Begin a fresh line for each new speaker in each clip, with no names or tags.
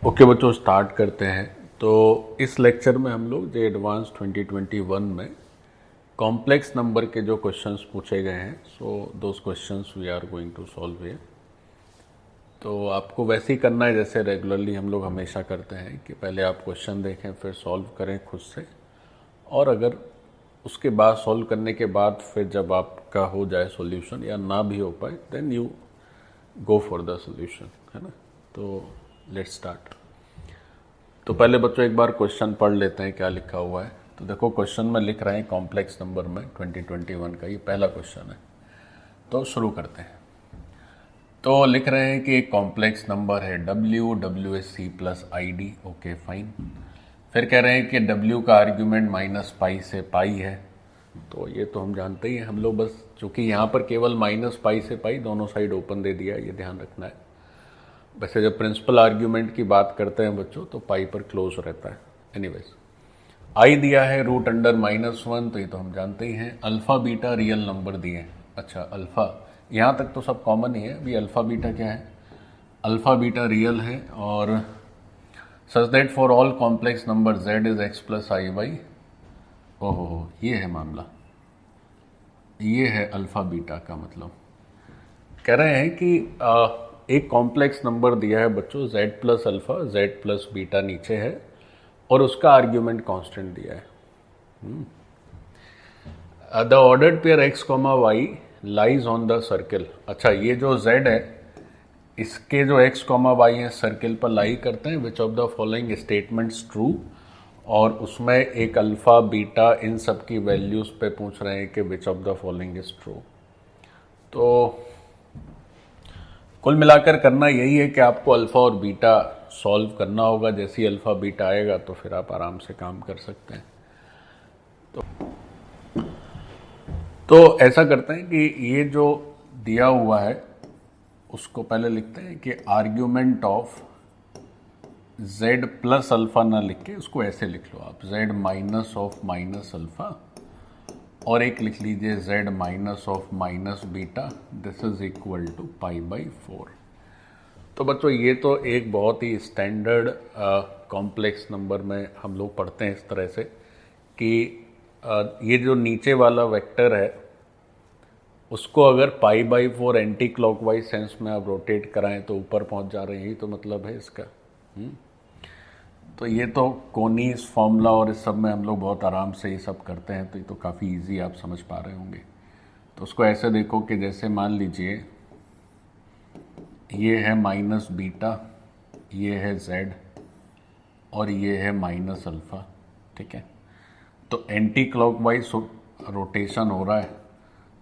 Okay बच्चों, start करते हैं। तो इस लेक्चर में हम लोग जो एडवांस 2021 में कॉम्प्लेक्स नंबर के जो क्वेश्चंस पूछे गए हैं, so those questions we are going to solve here. तो आपको वैसे ही करना है जैसे रेगुलरली हम लोग हमेशा करते हैं कि पहले आप क्वेश्चन देखें, फिर सॉल्व करें खुद से, और अगर उसके बाद सॉल्व करने के बाद फिर जब आपका हो जाए सॉल्यूशन या ना भी हो पाए, then you go for the solution, है ना। तो लेट्स स्टार्ट। तो पहले बच्चों एक बार क्वेश्चन पढ़ लेते हैं क्या लिखा हुआ है। तो देखो, क्वेश्चन में लिख रहे हैं कॉम्प्लेक्स नंबर में 2021 का, ये पहला क्वेश्चन है। तो शुरू करते हैं। तो लिख रहे हैं कि एक कॉम्प्लेक्स नंबर है WC plus ID, okay fine. फिर कह रहे हैं कि W का आर्ग्यूमेंट -π से π है। तो ये तो हम जानते ही हैं हम लोग, बस चूंकि यहाँ पर केवल -π से π दोनों साइड ओपन दे दिया है, ये ध्यान रखना है। वैसे जब प्रिंसिपल आर्ग्यूमेंट की बात करते हैं बच्चों तो पाई पर क्लोज रहता है। एनीवेज, आई दिया है √(-1), तो ये तो हम जानते ही हैं। अल्फा बीटा रियल नंबर दिए हैं। अच्छा, अल्फा यहाँ तक तो सब कॉमन ही है। अभी अल्फा बीटा क्या है? अल्फा बीटा रियल है, और such that for all complex number z is x plus i y. ओहो, ये है मामला, ये है अल्फा बीटा का मतलब। कह रहे हैं कि एक कॉम्प्लेक्स नंबर दिया है बच्चों z plus alpha, z plus beta नीचे है, और उसका आर्ग्यूमेंट कांस्टेंट दिया है। The ordered pair x, y lies on the circle. अच्छा, ये जो z है इसके जो x, y है सर्किल पर लाई करते हैं। Which of the following statements true, और उसमें एक अल्फा बीटा इन सब की वैल्यूज पे पूछ रहे हैं कि which of the following is true. तो कुल मिलाकर करना यही है कि आपको अल्फा और बीटा सॉल्व करना होगा। जैसे ही अल्फा बीटा आएगा तो फिर आप आराम से काम कर सकते हैं। तो ऐसा करते हैं कि ये जो दिया हुआ है उसको पहले लिखते हैं कि argument of z plus alpha ना लिख के उसको ऐसे लिख लो आप, z minus of minus alpha, और एक लिख लीजिए z minus of minus beta, this is equal to π/4। तो बच्चों ये तो एक बहुत ही स्टैंडर्ड कॉम्प्लेक्स नंबर में हम लोग पढ़ते हैं इस तरह से कि ये जो नीचे वाला वेक्टर है उसको अगर π/4 एंटी क्लॉकवाइज सेंस में आप रोटेट कराएं तो ऊपर पहुंच जा रहे हैं, तो मतलब है इसका। तो ये तो कोनीस फॉर्मूला और इस सब में हम लोग बहुत आराम से ये सब करते हैं, तो ये तो काफ़ी इजी आप समझ पा रहे होंगे। तो उसको ऐसे देखो कि जैसे मान लीजिए ये है माइनस बीटा, ये है z, और ये है माइनस अल्फा, ठीक है। तो एंटी क्लॉकवाइज रोटेशन हो रहा है,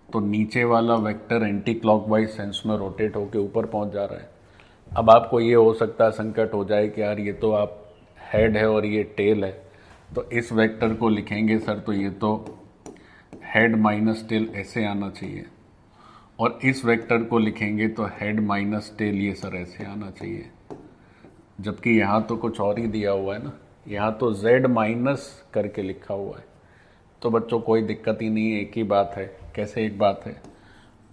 तो नीचे वाला वेक्टर एंटी क्लॉकवाइज सेंस में रोटेट होकर ऊपर पहुंच जा रहा है। अब आपको ये हो सकता है संकट हो जाए कि यार ये तो आप हेड है और ये टेल है, तो इस वेक्टर को लिखेंगे सर तो ये तो हेड माइनस टेल ऐसे आना चाहिए, और इस वेक्टर को लिखेंगे तो हेड माइनस टेल ये सर ऐसे आना चाहिए। जबकि यहाँ तो कुछ और ही दिया हुआ है ना, यहाँ तो z माइनस करके लिखा हुआ है। तो बच्चों कोई दिक्कत ही नहीं है, एक ही बात है। कैसे एक बात है?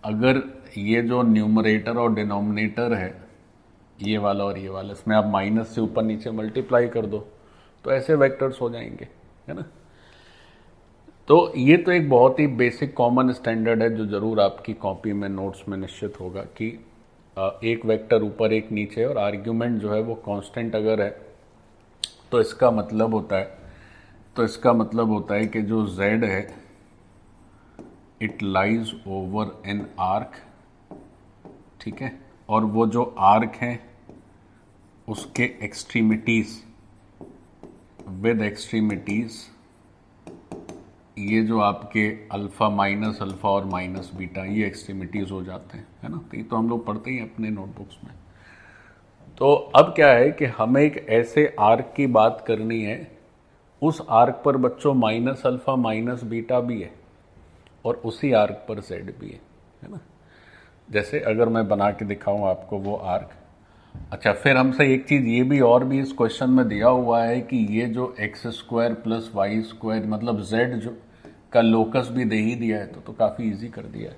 अगर ये जो न्यूमरेटर और डिनोमिनेटर है, ये वाला और ये वाला, इसमें आप माइनस से ऊपर नीचे मल्टीप्लाई कर दो तो ऐसे वेक्टर्स हो जाएंगे, है ना। तो ये तो एक बहुत ही बेसिक कॉमन स्टैंडर्ड है जो जरूर आपकी कॉपी में नोट्स में निश्चित होगा कि एक वेक्टर ऊपर एक नीचे, और आर्ग्यूमेंट जो है वो कांस्टेंट अगर है तो इसका मतलब होता है कि जो z है it lies over an arc, ठीक है, और वो जो आर्क है उसके एक्सट्रीमिटीज विद एक्सट्रीमिटीज ये जो आपके अल्फा माइनस अल्फा और माइनस बीटा ये एक्सट्रीमिटीज हो जाते हैं, है ना। तो ये तो हम लोग पढ़ते ही अपने नोटबुक्स में। तो अब क्या है कि हमें एक ऐसे आर्क की बात करनी है, उस आर्क पर बच्चों माइनस अल्फा माइनस बीटा भी है और उसी आर्क पर z भी है ना। जैसे अगर मैं बना के दिखाऊं आपको वो आर्क। अच्छा, फिर हमसे एक चीज़ ये भी और भी इस क्वेश्चन में दिया हुआ है कि ये जो x² प्लस y² मतलब z जो का लोकस भी दे ही दिया है, तो काफ़ी इजी कर दिया है।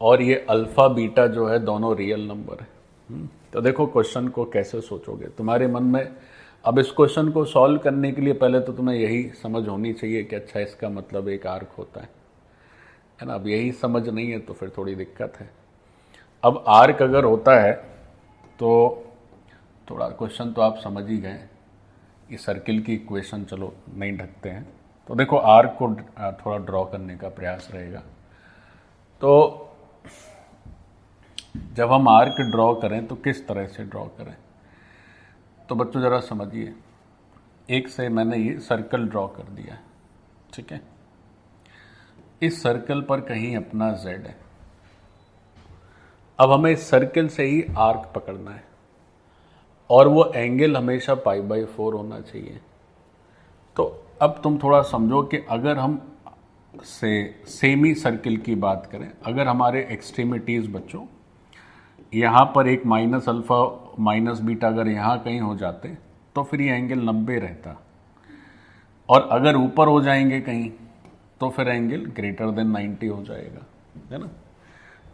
और ये अल्फा बीटा जो है दोनों रियल नंबर है। तो देखो क्वेश्चन को कैसे सोचोगे तुम्हारे मन में। अब इस क्वेश्चन को सॉल्व करने के लिए पहले तो तुम्हें यही समझ होनी चाहिए कि अच्छा इसका मतलब एक आर्क होता है ना। अब यही समझ नहीं है तो फिर थोड़ी दिक्कत है। अब आर्क अगर होता है तो थोड़ा क्वेश्चन तो आप समझ ही गए। ये सर्किल की इक्वेशन चलो नहीं ढकते हैं। तो देखो आर्क को थोड़ा ड्रॉ करने का प्रयास रहेगा। तो जब हम आर्क ड्रॉ करें तो किस तरह से ड्रॉ करें, तो बच्चों ज़रा समझिए। एक से मैंने ये सर्कल ड्रॉ कर दिया, ठीक है। इस सर्कल पर कहीं अपना Z है। अब हमें इस सर्कल से ही आर्क पकड़ना है और वो एंगल हमेशा π/4 होना चाहिए। तो अब तुम थोड़ा समझो कि अगर हम सेमी सर्किल की बात करें, अगर हमारे एक्सट्रीमिटीज बच्चों यहाँ पर एक माइनस अल्फा माइनस बीटा अगर यहाँ कहीं हो जाते तो फिर ये एंगल 90 रहता, और अगर ऊपर हो जाएंगे कहीं तो फिर एंगल ग्रेटर देन 90 हो जाएगा, है ना।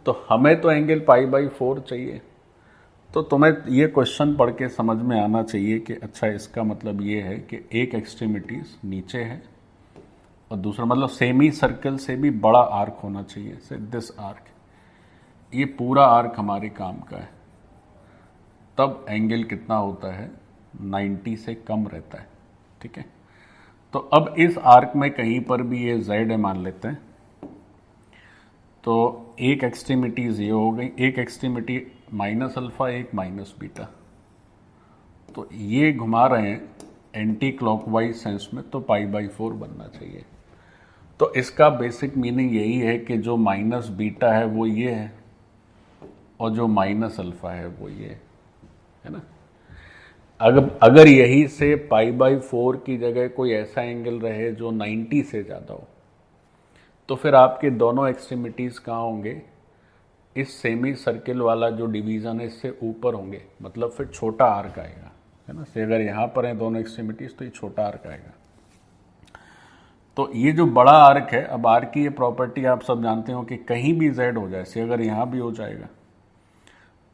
तो हमें तो एंगल π/4 चाहिए। तो तुम्हें ये क्वेश्चन पढ़ के समझ में आना चाहिए कि अच्छा इसका मतलब ये है कि एक एक्सट्रीमिटीज नीचे है और दूसरा मतलब सेमी सर्कल से भी बड़ा आर्क होना चाहिए, से दिस आर्क। ये पूरा आर्क हमारे काम का है, तब एंगल कितना होता है 90 से कम रहता है, ठीक है। तो अब इस आर्क में कहीं पर भी ये Z है मान लेते हैं। तो एक एक्सट्रीमिटीज ये हो गई, एक एक्सट्रीमिटी माइनस अल्फा एक माइनस बीटा। तो ये घुमा रहे हैं एंटी क्लॉकवाइज सेंस में, तो π/4 बनना चाहिए। तो इसका बेसिक मीनिंग यही है कि जो माइनस बीटा है वो ये है और जो माइनस अल्फा है वो ये है ना। अगर यही से π/4 की जगह कोई ऐसा एंगल रहे जो 90 से ज़्यादा हो, तो फिर आपके दोनों एक्सट्रीमिटीज़ कहाँ होंगे, इस सेमी सर्किल वाला जो डिवीज़न है इससे ऊपर होंगे, मतलब फिर छोटा आर्क आएगा, है ना। से अगर यहाँ पर है दोनों एक्सट्रीमिटीज़ तो ये छोटा आर्क आएगा। तो ये जो बड़ा आर्क है, अब आर्क की ये प्रॉपर्टी आप सब जानते हो कि कहीं भी Z हो जाए, से अगर यहाँ भी हो जाएगा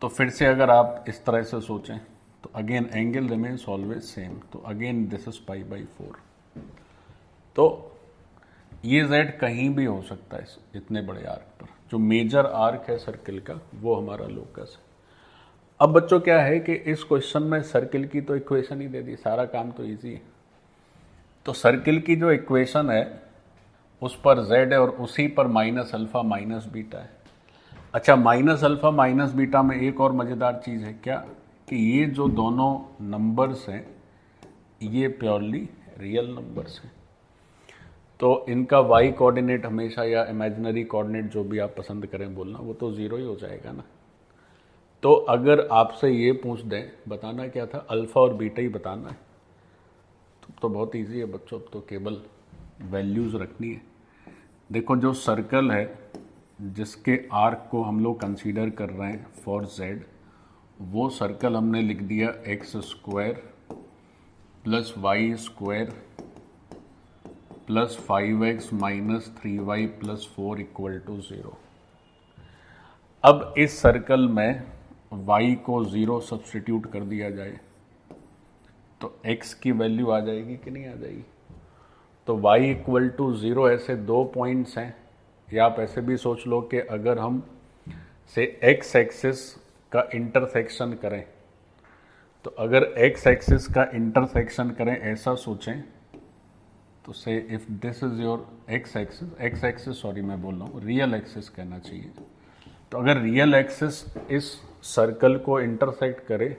तो फिर से अगर आप इस तरह से सोचें तो again angle remains always same. तो अगेन दिस इज π/4। तो ये Z कहीं भी हो सकता है इतने बड़े आर्क पर। जो मेजर आर्क है सर्किल का वो हमारा लोकस है। अब बच्चों क्या है कि इस क्वेश्चन में सर्किल की तो इक्वेशन ही दे दी, सारा काम तो इजी है। तो सर्किल की जो इक्वेशन है उस पर Z है और उसी पर माइनस अल्फा माइनस बीटा है। अच्छा, माइनस अल्फा माइनस बीटा में एक और मज़ेदार चीज़ है क्या, कि ये जो दोनों नंबर्स हैं ये प्योरली रियल नंबर्स हैं। तो इनका y कोऑर्डिनेट हमेशा, या इमेजिनरी कोऑर्डिनेट जो भी आप पसंद करें बोलना, वो तो ज़ीरो ही हो जाएगा ना। तो अगर आपसे ये पूछ दें बताना क्या था, अल्फ़ा और बीटा ही बताना है, तो बहुत इजी है बच्चों। अब तो केवल वैल्यूज़ रखनी है। देखो जो सर्कल है जिसके आर्क को हम लोग कंसीडर कर रहे हैं फॉर Z, वो सर्कल हमने लिख दिया x² plus y² plus 5x minus 3y plus 4 equal to 0। अब इस सर्कल में y को 0 सब्सटीट्यूट कर दिया जाए तो x की वैल्यू आ जाएगी कि नहीं आ जाएगी। तो y इक्वल टू 0 ऐसे दो पॉइंट्स हैं, या आप ऐसे भी सोच लो कि अगर हम से x एक्सिस का इंटरसेक्शन करें, तो अगर x एक्सिस का इंटरसेक्शन करें ऐसा सोचें, तो से if this is your x axis sorry मैं बोल रहा हूँ रियल एक्सिस कहना चाहिए। तो अगर रियल एक्सिस इस सर्कल को इंटरसेक्ट करे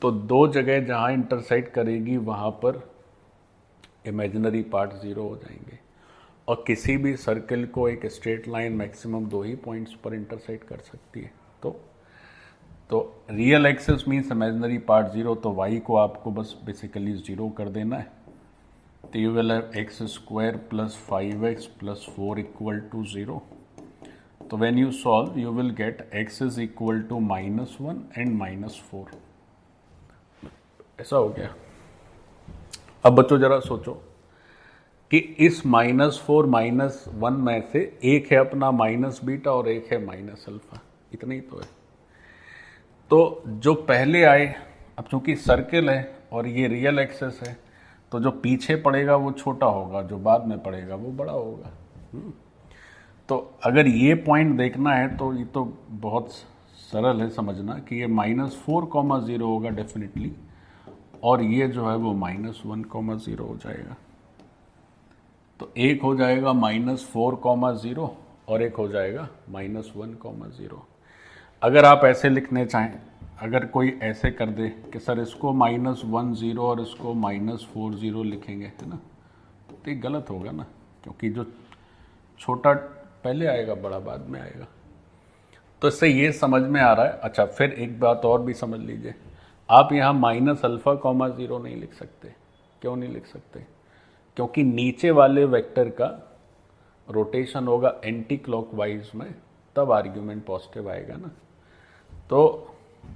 तो दो जगह जहाँ इंटरसेक्ट करेगी वहाँ पर इमेजिनरी पार्ट 0 हो जाएंगे। और किसी भी सर्कल को एक स्ट्रेट लाइन मैक्सिमम दो ही पॉइंट्स पर इंटरसेक्ट कर सकती है। तो real axis means imaginary part 0, तो y को आपको बस बेसिकली 0 कर देना है। तो you will have x² plus 5x plus 4 equal to 0। तो when you solve you will get x is equal to -1 and -4। ऐसा हो गया। अब बच्चों जरा सोचो कि इस -4 -1 में से एक है अपना माइनस बीटा और एक है माइनस अल्फा, इतना ही तो है। तो जो पहले आए, अब चूंकि सर्किल है और ये रियल एक्सेस है, तो जो पीछे पड़ेगा वो छोटा होगा, जो बाद में पड़ेगा वो बड़ा होगा। तो अगर ये पॉइंट देखना है तो ये तो बहुत सरल है समझना कि ये -4,0 होगा डेफिनेटली, और ये जो है वो -1,0 हो जाएगा। तो एक हो जाएगा -4,0 और एक हो जाएगा -1,0। अगर आप ऐसे लिखने चाहें, अगर कोई ऐसे कर दे कि सर इसको -10 और इसको -40 लिखेंगे, है ना, तो ये गलत होगा ना, क्योंकि जो छोटा पहले आएगा बड़ा बाद में आएगा। तो इससे ये समझ में आ रहा है। अच्छा, फिर एक बात और भी समझ लीजिए, आप यहाँ -α,0 नहीं लिख सकते। क्यों नहीं लिख सकते? क्योंकि नीचे वाले वेक्टर का रोटेशन होगा एंटी क्लॉकवाइज में, तब आर्ग्यूमेंट पॉजिटिव आएगा ना। तो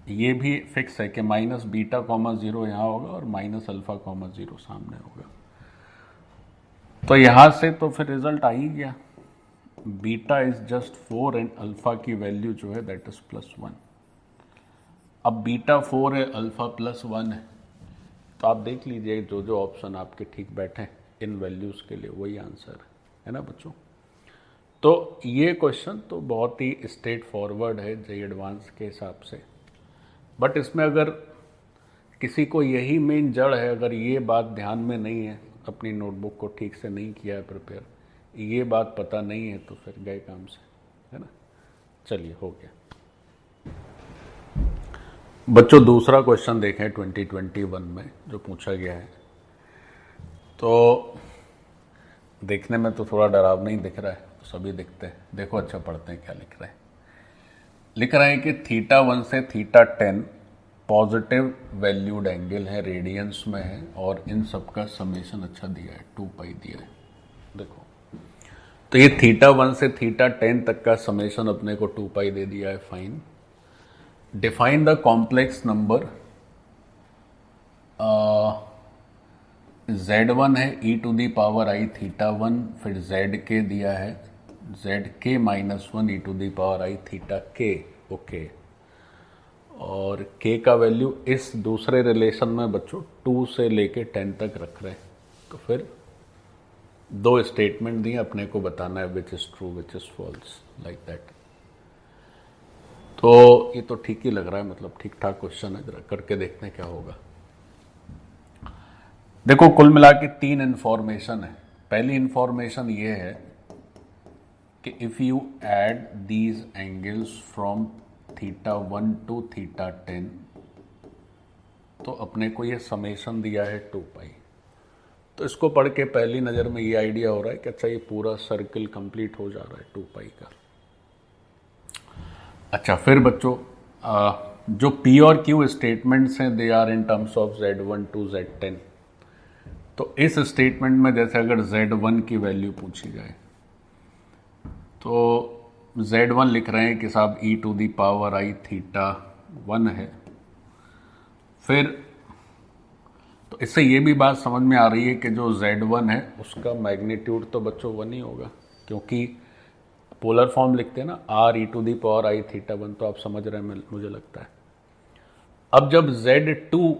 ये भी फिक्स है कि -β,0 यहाँ होगा और -α,0 सामने होगा। तो यहाँ से तो फिर रिजल्ट आ ही गया, beta is just 4 and alpha की वैल्यू जो है दैट इज +1। अब बीटा 4 है, अल्फा +1 है, तो आप देख लीजिए जो जो ऑप्शन आपके ठीक बैठे इन वैल्यूज़ के लिए वही आंसर है ना बच्चों। तो ये क्वेश्चन तो बहुत ही स्ट्रेट फॉरवर्ड है जेईई एडवांस के हिसाब से, बट इसमें अगर किसी को यही मेन जड़ है, अगर ये बात ध्यान में नहीं है, अपनी नोटबुक को ठीक से नहीं किया है प्रिपेयर, ये बात पता नहीं है, तो फिर गए काम से, है ना। चलिए हो गया बच्चों। दूसरा क्वेश्चन देखें 2021 में जो पूछा गया है, तो देखने में तो थोड़ा डरावना ही दिख रहा है, तो सभी दिखते हैं। देखो अच्छा पढ़ते हैं क्या लिख रहे हैं। लिख रहे हैं कि θ1 से θ10 पॉजिटिव वैल्यूड एंगल है, रेडियंस में है, और इन सब का समेशन अच्छा दिया है, 2π दिया है। देखो तो ये θ1 से θ10 तक का समेशन अपने को 2π दे दिया है, fine. Define the complex number z1 है e⁻i θ1, फिर zk दिया है zk -1 e⁻i θk, ओके। और k का वैल्यू इस दूसरे रिलेशन में बच्चों 2 से लेके 10 तक रख रहे हैं। तो फिर दो स्टेटमेंट दिए, अपने को बताना है which is true which is false, like that. तो ये तो ठीक ही लग रहा है, मतलब ठीक ठाक क्वेश्चन है, जरा करके देखते हैं क्या होगा। देखो कुल मिला के 3 इंफॉर्मेशन है। पहली इंफॉर्मेशन ये है कि if you add these angles from θ1 to θ10, तो अपने को ये समेशन दिया है 2π। तो इसको पढ़ के पहली नज़र में ये आइडिया हो रहा है कि अच्छा ये पूरा सर्किल कंप्लीट हो जा रहा है 2π का। अच्छा फिर बच्चों जो P और Q स्टेटमेंट्स हैं they are in terms of Z1 to Z10। तो इस स्टेटमेंट में जैसे अगर Z1 की वैल्यू पूछी जाए तो Z1 लिख रहे हैं कि साहब e⁻i θ1 है। फिर तो इससे ये भी बात समझ में आ रही है कि जो Z1 है उसका मैग्नीट्यूड तो बच्चों 1 ही होगा, क्योंकि पोलर फॉर्म लिखते हैं ना r e⁻i θ1, तो आप समझ रहे हैं मुझे लगता है। अब जब Z2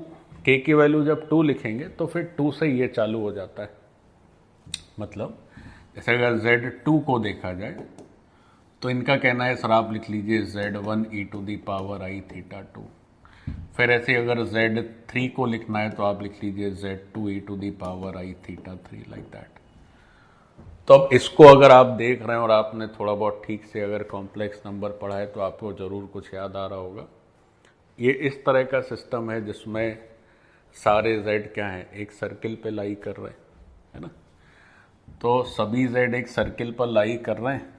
k की वैल्यू जब 2 लिखेंगे तो फिर 2 से ये चालू हो जाता है। मतलब जैसे अगर Z2 को देखा जाए तो इनका कहना है सर आप लिख लीजिए Z1 e⁻i θ2। फिर ऐसे अगर Z3 को लिखना है तो आप लिख लीजिए Z2 e⁻i θ3, लाइक दैट। तो अब इसको अगर आप देख रहे हैं और आपने थोड़ा बहुत ठीक से अगर कॉम्प्लेक्स नंबर पढ़ा है तो आपको ज़रूर कुछ याद आ रहा होगा। ये इस तरह का सिस्टम है जिसमें सारे Z क्या हैं, एक सर्किल पे लाई कर रहे हैं, है ना। तो सभी Z एक सर्किल पर लाई कर रहे हैं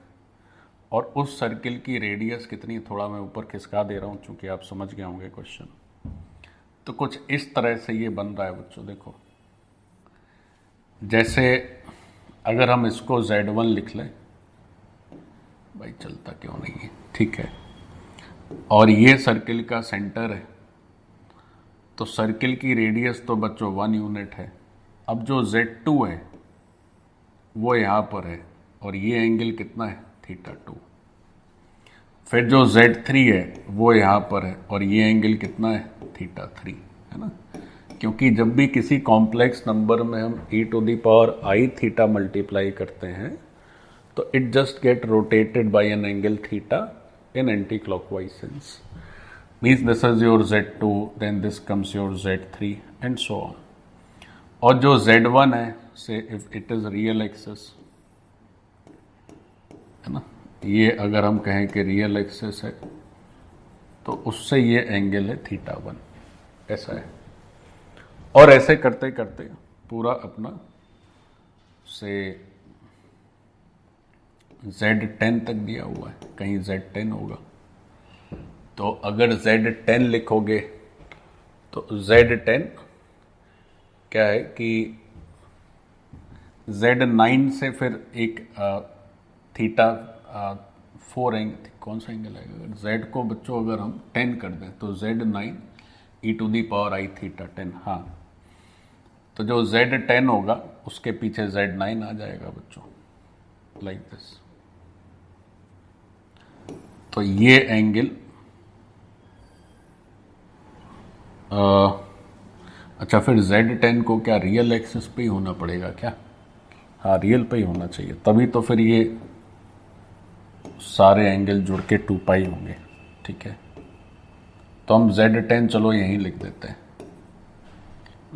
और उस सर्किल की रेडियस कितनी, थोड़ा मैं ऊपर खिसका दे रहा हूँ चूँकि आप समझ गए होंगे क्वेश्चन। तो कुछ इस तरह से ये बन रहा है बच्चों। देखो जैसे अगर हम इसको Z1 लिख लें, भाई चलता क्यों नहीं है, ठीक है, और ये सर्किल का सेंटर है, तो सर्किल की रेडियस तो बच्चों 1 यूनिट है। अब जो Z2 है वो यहाँ पर है और ये एंगल कितना है θ2। फिर जो Z3 है वो यहाँ पर है और ये एंगल कितना है θ3, है ना। क्योंकि जब भी किसी कॉम्प्लेक्स नंबर में हम e⁻i मल्टीप्लाई करते हैं तो it just get rotated by an angle theta in anti clockwise sense. Means this is your Z2, then this comes your Z3 and so on. और जो Z1 है, say if it is real axis, है ना, ये अगर हम कहें कि रियल एक्सिस है तो उससे ये एंगल है θ1, ऐसा है। और ऐसे करते करते पूरा अपना से Z10 तक दिया हुआ है, कहीं Z10 होगा तो अगर Z10 लिखोगे तो Z10 क्या है कि Z9 से फिर एक θ4 एंगल, कौन सा एंगल आएगा, अगर Z को बच्चों अगर हम 10 कर दें तो Z9 e⁻i⁻10, हाँ, तो जो Z10 होगा उसके पीछे Z9 आ जाएगा बच्चों, लाइक दिस। तो ये एंगल अच्छा, फिर Z10 को क्या रियल एक्सिस पे ही होना पड़ेगा क्या? हाँ, रियल पे ही होना चाहिए, तभी तो फिर ये सारे एंगल जुड़ के 2π होंगे, ठीक है। तो हम Z10 चलो यहीं लिख देते हैं,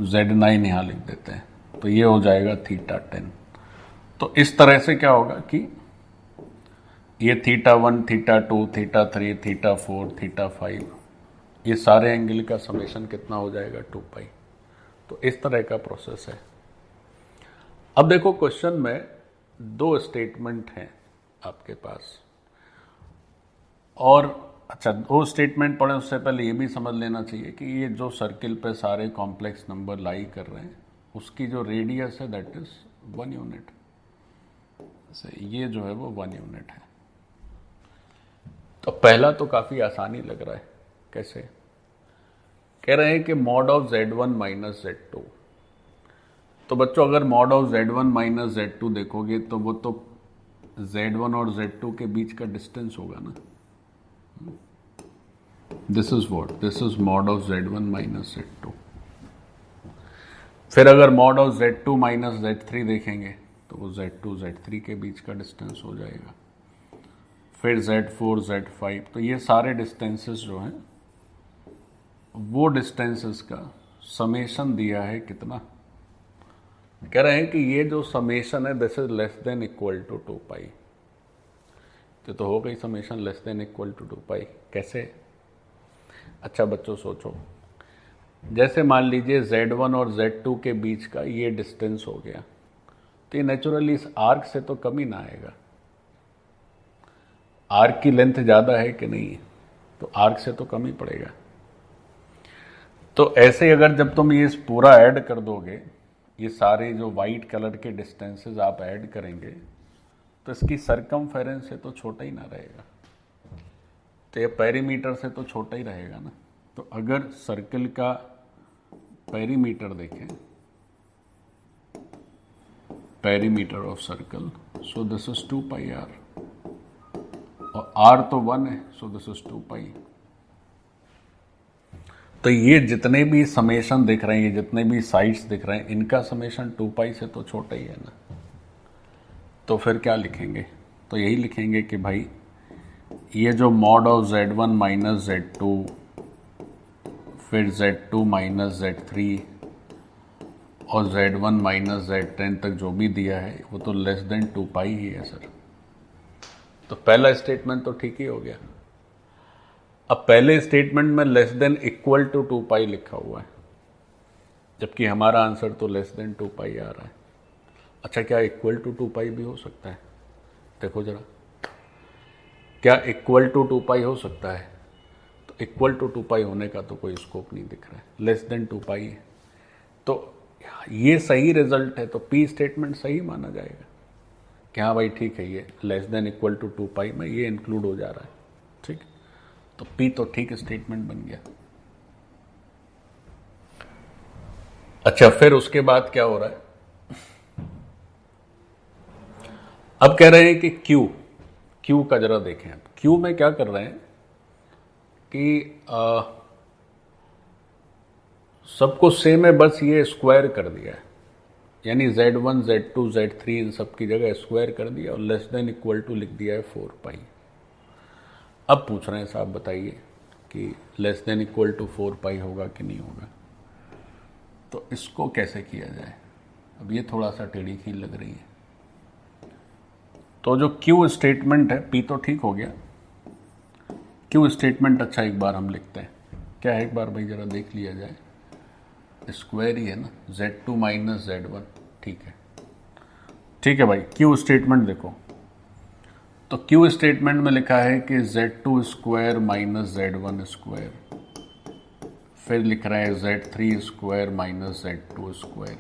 Z9 यहाँ लिख देते हैं, तो ये हो जाएगा θ10। तो इस तरह से क्या होगा कि ये θ1, θ2, θ3, θ4, θ5, ये सारे एंगल का समेशन कितना हो जाएगा 2π। तो इस तरह का प्रोसेस है। अब देखो क्वेश्चन में दो स्टेटमेंट हैं आपके पास, और अच्छा, दो स्टेटमेंट पढ़े उससे पहले ये भी समझ लेना चाहिए कि ये जो सर्किल पे सारे कॉम्प्लेक्स नंबर लाई कर रहे हैं उसकी जो रेडियस है दैट इज 1 यूनिट। ये जो है वो 1 यूनिट है। तो पहला तो काफी आसानी लग रहा है, कैसे? कह रहे हैं कि mod of Z1 minus Z2। तो बच्चों अगर mod of Z1 minus Z2 देखोगे तो वो तो Z1 और Z2 के बीच का डिस्टेंस होगा ना। This is what, this is mod of Z1 minus Z2। फिर अगर mod of Z2 minus Z3 देखेंगे तो वो Z2 Z3 के बीच का डिस्टेंस हो जाएगा। फिर Z4 Z5, तो ये सारे डिस्टेंसेस जो हैं वो डिस्टेंसेस का समेशन दिया है कितना। कह रहे हैं कि ये जो समेशन है this is less than equal to 2π। तो हो गई summation less than equal to 2π। कैसे? अच्छा बच्चों सोचो, जैसे मान लीजिए Z1 और Z2 के बीच का ये डिस्टेंस हो गया, तो ये नेचुरली इस आर्क से तो कम ही ना आएगा। आर्क की लेंथ ज़्यादा है कि नहीं है, तो आर्क से तो कम ही पड़ेगा। तो ऐसे अगर जब तुम ये पूरा ऐड कर दोगे, ये सारे जो वाइट कलर के डिस्टेंसेस आप ऐड करेंगे, तो इसकी सरकमफेरेंस से तो छोटा ही ना रहेगा, तो ये पेरीमीटर से तो छोटा ही रहेगा ना। तो अगर सर्कल का पेरीमीटर देखें, perimeter of circle, so this is 2πr, और r तो 1 है, सो दिस इज 2π। तो ये जितने भी समेशन दिख रहे हैं, ये जितने भी साइड्स दिख रहे हैं, इनका समेशन 2π से तो छोटा ही है ना। तो फिर क्या लिखेंगे? तो यही लिखेंगे कि भाई ये जो mod of Z1 minus Z2, फिर Z2 माइनस Z3 और Z1 माइनस Z10 तक जो भी दिया है वो तो लेस देन 2π ही है सर। तो पहला स्टेटमेंट तो ठीक ही हो गया। अब पहले स्टेटमेंट में लेस देन इक्वल टू 2π लिखा हुआ है, जबकि हमारा आंसर तो लेस देन 2π आ रहा है। अच्छा, क्या इक्वल टू 2π भी हो सकता है? देखो जरा, क्या इक्वल टू 2π हो सकता है? तो इक्वल टू 2π होने का तो कोई स्कोप नहीं दिख रहा है, लेस देन 2π है। तो ये सही रिजल्ट है, तो पी स्टेटमेंट सही माना जाएगा कि हाँ भाई ठीक है, ये लेस देन इक्वल टू 2π में ये इंक्लूड हो जा रहा है, ठीक। तो पी तो ठीक स्टेटमेंट बन गया। अच्छा, फिर उसके बाद क्या हो रहा है? अब कह रहे हैं कि क्यू का जरा देखें। अब क्यू में क्या कर रहे हैं कि सबको सेम है, बस ये स्क्वायर कर दिया है, यानी Z1 Z2 Z3 इन सब की जगह स्क्वायर कर दिया और लेस देन इक्वल टू लिख दिया है 4 पाई। अब पूछ रहे हैं साहब बताइए कि लेस देन इक्वल टू 4 पाई होगा कि नहीं होगा, तो इसको कैसे किया जाए। अब ये थोड़ा सा टेढ़ी खील लग रही है। तो जो क्यू स्टेटमेंट है, पी तो ठीक हो गया, क्यू स्टेटमेंट अच्छा एक बार हम लिखते हैं। क्या है एक बार भाई जरा देख लिया जाए, स्क्वायर ही है ना, Z2 माइनस Z1, ठीक है, ठीक है भाई। क्यू स्टेटमेंट देखो, तो क्यू स्टेटमेंट में लिखा है कि Z2 square minus Z1 square, फिर लिख रहा है Z3 square minus Z2 square,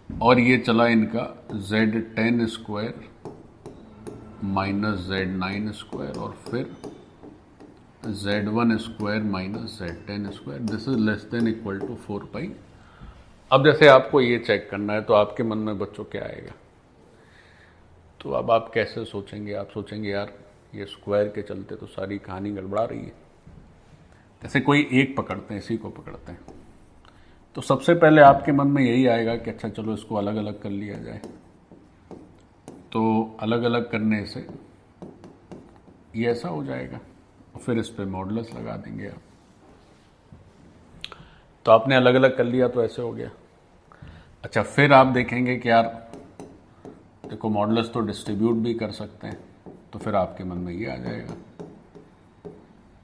और ये चला इनका Z10 square minus Z9 square, और फिर Z1 square minus Z10 square, this is less than equal to 4 pi. अब जैसे आपको ये चेक करना है तो आपके मन में बच्चों क्या आएगा, तो अब आप कैसे सोचेंगे, आप सोचेंगे यार ये स्क्वायर के चलते तो सारी कहानी गड़बड़ा रही है। जैसे कोई एक पकड़ते हैं, इसी को पकड़ते हैं, तो सबसे पहले आपके मन में यही आएगा कि अच्छा चलो इसको अलग अलग कर लिया जाए। तो अलग अलग करने से ये ऐसा हो जाएगा, फिर इस पे मॉडुलस लगा देंगे आप। तो आपने अलग अलग कर लिया तो ऐसे हो गया। अच्छा, फिर आप देखेंगे कि यार देखो मॉडुलस तो डिस्ट्रीब्यूट भी कर सकते हैं, तो फिर आपके मन में ये आ जाएगा।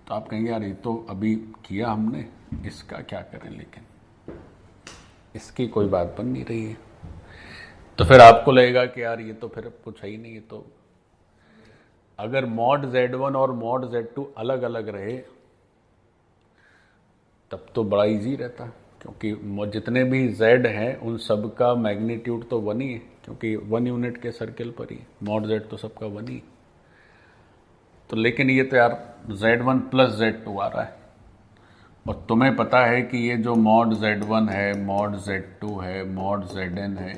तो आप कहेंगे यार ये तो अभी किया हमने, इसका क्या करें, लेकिन इसकी कोई बात बन नहीं रही है। तो फिर आपको लगेगा कि यार ये तो फिर कुछ है ही नहीं है। तो अगर मॉड Z1 और मॉड Z2 अलग अलग रहे तब तो बड़ा इजी रहता, क्योंकि जितने भी Z हैं उन सब का मैग्नीट्यूड तो 1 ही है, क्योंकि 1 यूनिट के सर्किल पर ही मॉड Z तो सबका 1 ही। तो लेकिन ये तो यार Z1 प्लस Z2 आ रहा है, और तुम्हें पता है कि ये जो मॉड Z1 है, मॉड Z2 है, मॉड Zn है,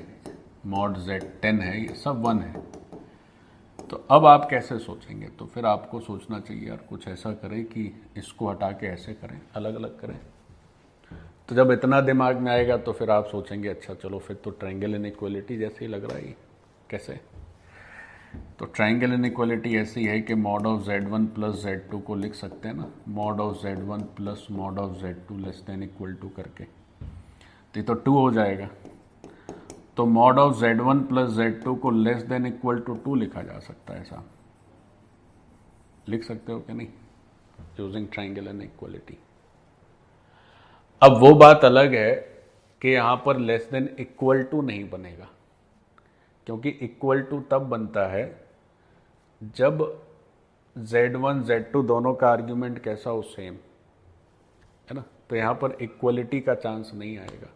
मॉड Z10 है, ये सब 1 है। तो अब आप कैसे सोचेंगे, तो फिर आपको सोचना चाहिए यार कुछ ऐसा करें कि इसको हटा के ऐसे करें, अलग अलग करें। तो जब इतना दिमाग में आएगा तो फिर आप सोचेंगे अच्छा चलो फिर तो ट्रायंगल इनइक्वालिटी जैसे ही लग रहा है। कैसे, तो ट्रायंगल इनइक्वालिटी ऐसी है कि mod of Z1 plus Z2 को लिख सकते हैं ना, mod of Z1 plus mod of Z2 less than equal to करके, तो ये तो 2 हो जाएगा। तो mod of Z1 plus Z2 को लेस देन इक्वल टू 2 लिखा जा सकता है, ऐसा लिख सकते हो कि नहीं, यूजिंग ट्रायंगल इनइक्वालिटी। अब वो बात अलग है कि यहां पर लेस देन इक्वल टू नहीं बनेगा, क्योंकि इक्वल टू तब बनता है जब Z1 Z2 दोनों का आर्ग्यूमेंट कैसा हो, सेम है ना। तो यहां पर इक्वलिटी का चांस नहीं आएगा।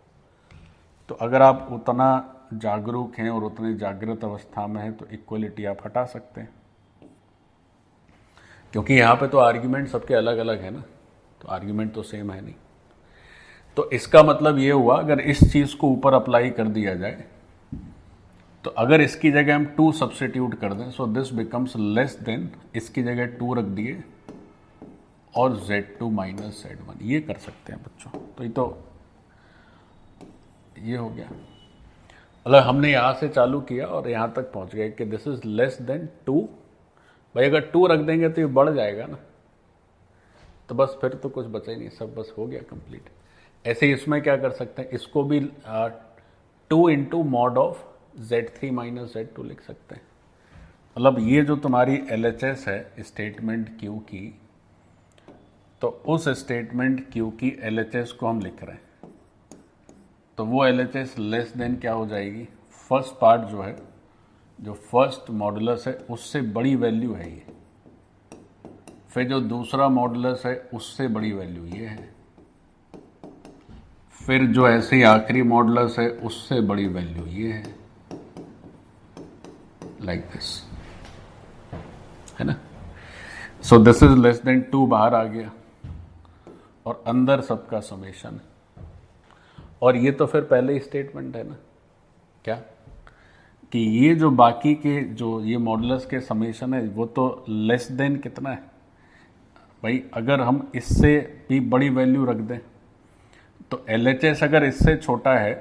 तो अगर आप उतना जागरूक हैं और उतने जागृत अवस्था में हैं तो इक्वलिटी आप हटा सकते हैं, क्योंकि यहाँ पे तो आर्ग्यूमेंट सबके अलग अलग है ना, तो आर्ग्यूमेंट तो सेम है नहीं। तो इसका मतलब ये हुआ अगर इस चीज़ को ऊपर अप्लाई कर दिया जाए, तो अगर इसकी जगह हम 2 सब्स्टिट्यूट कर दें, so this becomes less than, इसकी जगह 2 रख दिए और Z2 माइनस Z1, ये कर सकते हैं बच्चों। तो ये हो गया, मतलब हमने यहाँ से चालू किया और यहाँ तक पहुँच गए कि दिस इज लेस देन 2। भाई अगर 2 रख देंगे तो ये बढ़ जाएगा ना, तो बस फिर तो कुछ बचा ही नहीं, सब बस हो गया कंप्लीट। ऐसे ही इसमें क्या कर सकते हैं, इसको भी 2 into mod of Z3 minus Z2 लिख सकते हैं। मतलब ये जो तुम्हारी LHS है स्टेटमेंट Q की, तो उस स्टेटमेंट Q की LHS को हम लिख रहे हैं, तो वो LHS लेस देन क्या हो जाएगी, फर्स्ट पार्ट जो है, जो फर्स्ट मॉडुलस है उससे बड़ी वैल्यू है ये, फिर जो दूसरा मॉडुलस है उससे बड़ी वैल्यू ये है, फिर जो ऐसे ही आखिरी मॉडुलस है उससे बड़ी वैल्यू ये है, लाइक दिस, है ना। So this is less then 2 बाहर आ गया और अंदर सबका समेशन है। और ये तो फिर पहले ही स्टेटमेंट है ना, क्या कि ये जो बाकी के जो ये मॉडुलस के समेशन है वो तो लेस देन कितना है भाई, अगर हम इससे भी बड़ी वैल्यू रख दें तो LHS अगर इससे छोटा है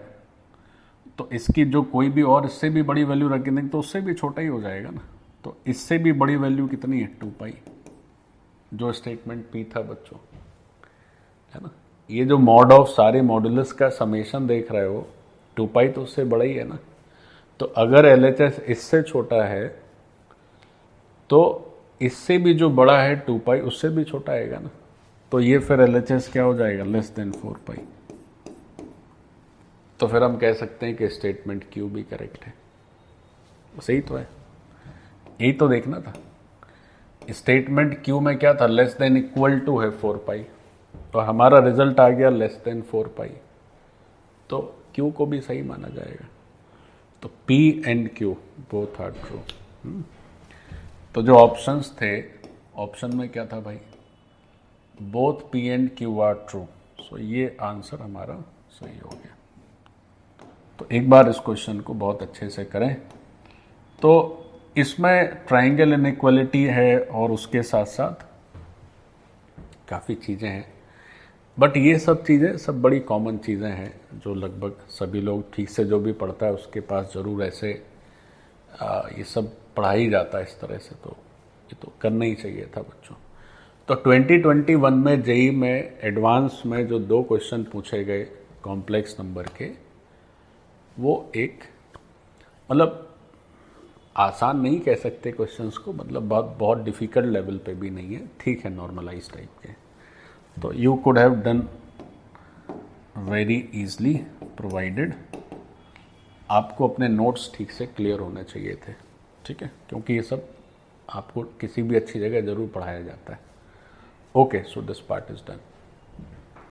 तो इसकी जो कोई भी और इससे भी बड़ी वैल्यू रख देंगे तो उससे भी छोटा ही हो जाएगा ना। तो इससे भी बड़ी वैल्यू कितनी है 2π, जो स्टेटमेंट P था बच्चों, है ना। ये जो मॉड ऑफ सारे मॉडुलस का समेशन देख रहे हो 2π तो उससे बड़ा ही है ना। तो अगर LHS इससे छोटा है तो इससे भी जो बड़ा है 2π उससे भी छोटा आएगा ना। तो ये फिर LHS क्या हो जाएगा, लेस देन 4π। तो फिर हम कह सकते हैं कि स्टेटमेंट Q भी करेक्ट है। सही तो है, यही तो देखना था। स्टेटमेंट Q में क्या था, लेस देन इक्वल टू है 4π, तो हमारा रिजल्ट आ गया लेस देन 4π, तो Q को भी सही माना जाएगा। तो P and Q both are true. तो जो ऑप्शंस थे, ऑप्शन में क्या था भाई, both P and Q are true. So ये आंसर हमारा सही हो गया। तो एक बार इस क्वेश्चन को बहुत अच्छे से करें। तो इसमें ट्रायंगल इनइक्वालिटी है और उसके साथ साथ काफ़ी चीज़ें हैं, बट ये सब चीज़ें सब बड़ी कॉमन चीज़ें हैं जो लगभग सभी लोग, ठीक से जो भी पढ़ता है उसके पास ज़रूर ऐसे ये सब पढ़ा ही जाता है इस तरह से। तो ये तो करना ही चाहिए था बच्चों। तो 2021 में जेई में एडवांस में जो 2 क्वेश्चन पूछे गए कॉम्प्लेक्स नंबर के, वो एक मतलब आसान नहीं कह सकते क्वेश्चंस को, मतलब बहुत डिफ़िकल्ट लेवल पे भी नहीं है, ठीक है, नॉर्मलाइज टाइप के। तो you could have done very easily provided आपको अपने नोट्स ठीक से क्लियर होने चाहिए थे, ठीक है, क्योंकि ये सब आपको किसी भी अच्छी जगह ज़रूर पढ़ाया जाता है। Okay, so this part is done.